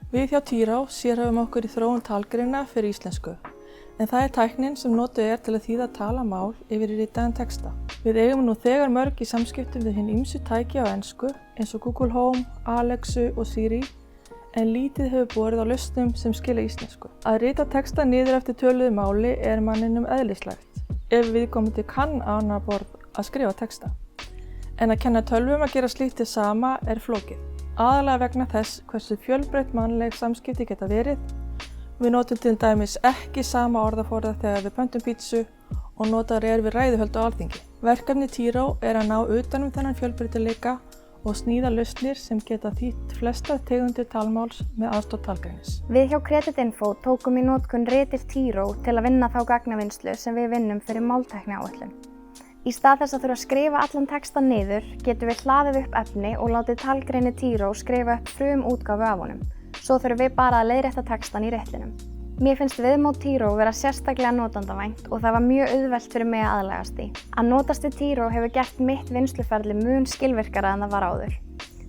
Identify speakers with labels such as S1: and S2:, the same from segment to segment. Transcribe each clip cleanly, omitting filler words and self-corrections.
S1: Við hjá Týró sérhæfum okkur í þróun talgreina fyrir íslensku, en það tæknin sem notuð til að þýða talamál yfir í ritaðan texta. Við eigum nú þegar mörg í samskiptum við hin ýmsu tæki á ensku eins og Google Home, Alexu og Siri, en lítið hefur borið á lausnum sem skilja íslensku. Að rita texta niður eftir töluðu máli manninum eðlislegt, ef viðkomandi kann á annað borð að skrifa texta. En að kenna tölvum að gera slíkt hið sama flókið. Aðalega vegna þess hversu fjölbreytt mannleg samskipti geta verið. Við notum til dæmis ekki sama orðaforða þegar við pöntum pítsu og notaðar við ræðuhöld á Alþingi. Verkefni Týró að ná utan þennan fjölbreytileika og sníða lausnir sem geta þýtt flestar tegundir talmáls með aðstoð talgreinis.
S2: Við hjá Creditinfo tókum í notkun ritir Týró til að vinna þá gagnavinnslu sem við vinnum fyrir máltækniáætlun. Í stað þess að þurfa að skrifa allan texta niður, getum við hlaðið upp efni og látið talgreini Týró skrifa upp frumútgáfu af honum. Svo þurfum við bara að leiðrétta textan í ritlinum. Mér finnst viðmót Týró vera sérstaklega notandavænt og það var mjög auðvelt fyrir mig að aðlagast í. Að notast við Týró hefur gert mitt vinnsluferli mun skilvirkara en það var áður.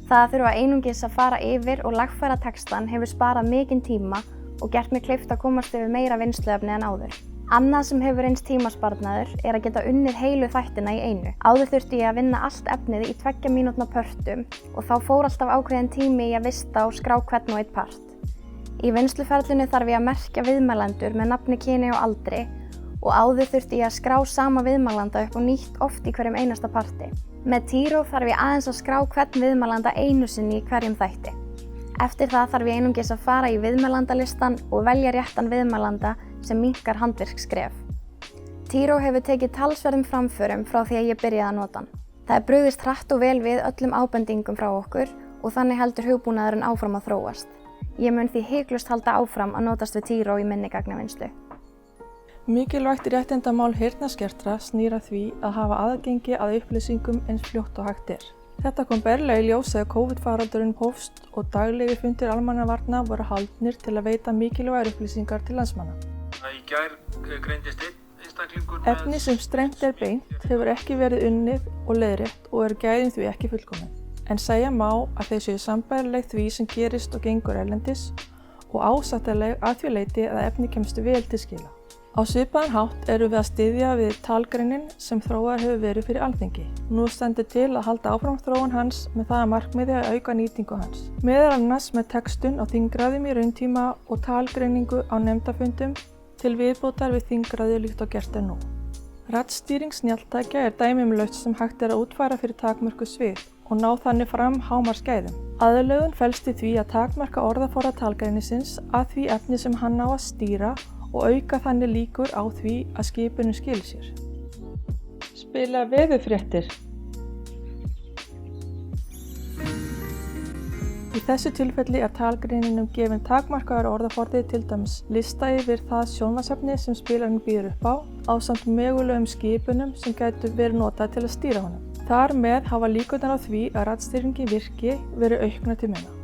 S2: Það að þurfa einungis að fara yfir og lagfæra textan hefur sparað mikinn tíma og gert mig kleift að komast yfir meira vinnsluefni en áður. Annað sem hefur reynst tímasparnaður að geta unnið heilu þættina í einu. Áður þurfti ég að vinna allt efnið í 2 mínútna pörtum og þá fór alltaf ákveðin tími í að vista og skrá hvern og einn part. Í vinnsluferlinu þarf ég að merkja viðmælendur með nafni, kyni og aldri og áður þurfti ég að skrá sama viðmælanda upp á nýtt oft í hverjum einasta parti. Með Týró þarf ég aðeins að skrá hvern viðmælanda einu sinni í hverjum þætti. Eftir það þarf ég einungis að fara í viðmælandalistan og velja réttan viðmælanda sem minnkar handvirksskref. Týró hefur tekið talsverðum framförum frá því að ég byrjaði að nota hann. Það brugðist hratt og vel við öllum ábendingum frá okkur og þannig heldur hugbúnaðurinn áfram að þróast. Ég mun því hiklaust halda áfram að notast við Týró í minni gagnavinnslu.
S1: Mikilvægt réttindamál heyrnarskertra snýr að því að hafa aðgengi að upplýsingum eins fljótt og hægt er. Þetta kom berlega í ljós þegar COVID-faraldurinn hófst og daglegir fundir almannavarna voru haldnir til að veita mikilvægar upplýsingar til landsmanna.
S3: Í gær greindist einn einstaklingur
S1: Efni sem streymt beint hefur ekki verið unnið og leiðrétt og gæðin því ekki fullkomin. En segja má að þau séu sambærileg því sem gerist og gengur erlendis og ásættanleg að því leyti að efni kemst vel til skila. Á svipaðan hátt við að styðja við talgreinin sem þróaður hefur verið fyrir Alþingi. Nú stendur til að halda áfram þróun hans með það að markmiði að auka nýtingu hans. Meðal annars með textun á þingræðum í rauntíma og talgreiningu á nefndafundum til viðbótar við þingræði líkt og gert nú. Raddstýring snjalltækja dæmi lausn sem hægt að útfæra fyrir takmörkuð svið og ná þannig fram hámarksgæðum. Aðlögun felst í því að takmarka orðaforða talgreinisins að því efni sem hann á að stýra og auka þannig líkur á því að skipunum skili sér. Spila veðurfréttir. Í þessu tilfelli talgreininum gefinn takmarkaður orðaforði til dæmis lista yfir það sjónvarpsefni sem spilarinn býður upp á ásamt mögulegum skipunum sem gætu verið notað til að stýra honum. Þar með hafa líkurnar á því að raddstýringi virki verið auknar til muna.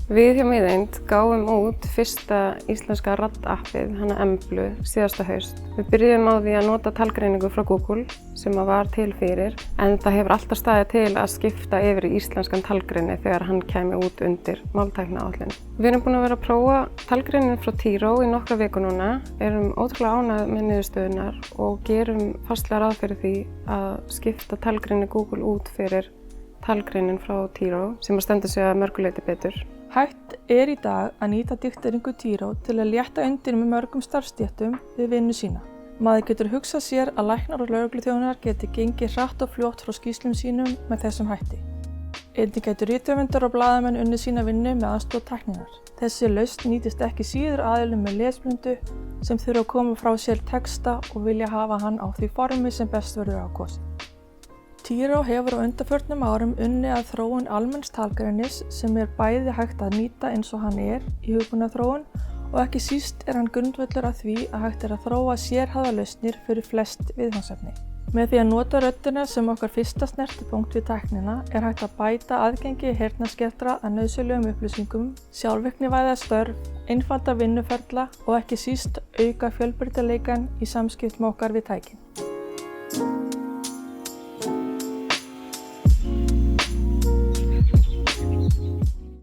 S4: Við hjá Miðeind gáfum út fyrsta íslenska raddappið, hana Emblu, síðasta haust. Við byrjuðum á því að nota talgreiningu frá Google sem var til fyrir, en það hefur alltaf staðið til að skipta yfir í íslenskan talgreini þegar hann kæmi út undir máltækniáætlun. Við erum búin að vera að prófa talgreinin frá Týró í nokkra viku núna, erum ótrúlega ánægð með niðurstöðunar og gerum fastlega ráð fyrir því að skipta talgreini Google út fyrir talgreinin frá Týró sem stendur sig að mörgu leyti betur.
S1: Hægt í dag að nýta dikteringu Týró til að létta undir með mörgum starfsstéttum við vinnu sína. Maður getur hugsað sér að læknar og lögregluþjónar geti gengið hratt og fljótt frá skýrslum sínum með þessum hætti. Einnig getur rithöfundar og blaðamenn unnið sína vinnu með aðstoð tækninnar. Þessi lausn nýtist ekki síður aðilum með lesblindu sem þurfa að koma frá sér texta og vilja hafa hann á því formi sem best verður ákosið. Týró hefur á undanförnum árum unnið að þróun almenns talgreinis sem bæði hægt að nýta eins og hann í hugbúnaðarþróun og ekki síst hann grundvöllur að því að hægt að þróa sérhæfðar lausnir fyrir flest viðfangsefni. Með því að nota röddina sem okkar fyrsta snertipunkt við tæknina hægt að bæta aðgengi heyrnarskertra að nauðsynlegum upplýsingum, sjálfvirknivæða störf, einfalda vinnuferla og ekki síst auka fjölbreytileikann í samskiptum okkar við tækin.